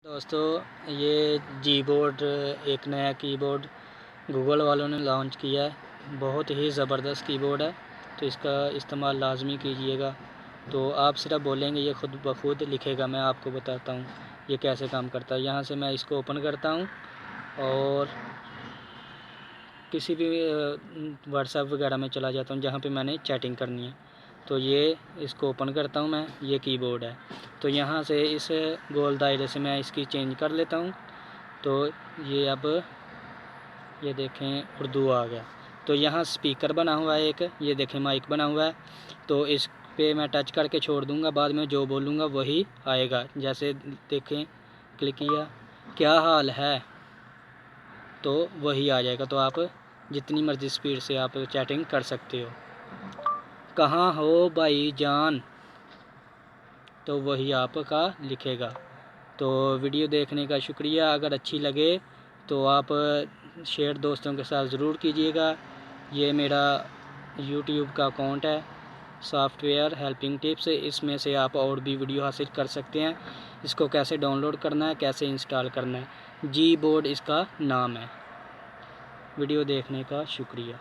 दोस्तों ये जी बोर्ड एक नया कीबोर्ड गूगल वालों ने लॉन्च किया है। बहुत ही ज़बरदस्त कीबोर्ड है, तो इसका इस्तेमाल लाजमी कीजिएगा। तो आप सिर्फ बोलेंगे ये खुद ब खुद लिखेगा। मैं आपको बताता हूँ ये कैसे काम करता है। यहाँ से मैं इसको ओपन करता हूँ और किसी भी व्हाट्सएप वगैरह में चला जाता हूँ जहाँ पे मैंने चैटिंग करनी है। तो ये इसको ओपन करता हूँ मैं, ये कीबोर्ड है। तो यहाँ से इस गोल दायरे से मैं इसकी चेंज कर लेता हूँ। तो ये अब ये देखें उर्दू आ गया। तो यहाँ स्पीकर बना हुआ है एक, ये देखें माइक बना हुआ है। तो इस पे मैं टच करके छोड़ दूँगा, बाद में जो बोलूँगा वही आएगा। जैसे देखें क्लिक किया, क्या हाल है, तो वही आ जाएगा। तो आप जितनी मर्ज़ी स्पीड से आप चैटिंग कर सकते हो। कहाँ हो भाई जान, तो वही आपका लिखेगा। तो वीडियो देखने का शुक्रिया। अगर अच्छी लगे तो आप शेयर दोस्तों के साथ ज़रूर कीजिएगा। ये मेरा यूट्यूब का अकाउंट है, सॉफ्टवेयर हेल्पिंग टिप्स। इसमें से आप और भी वीडियो हासिल कर सकते हैं। इसको कैसे डाउनलोड करना है, कैसे इंस्टॉल करना है, जी बोर्ड इसका नाम है। वीडियो देखने का शुक्रिया।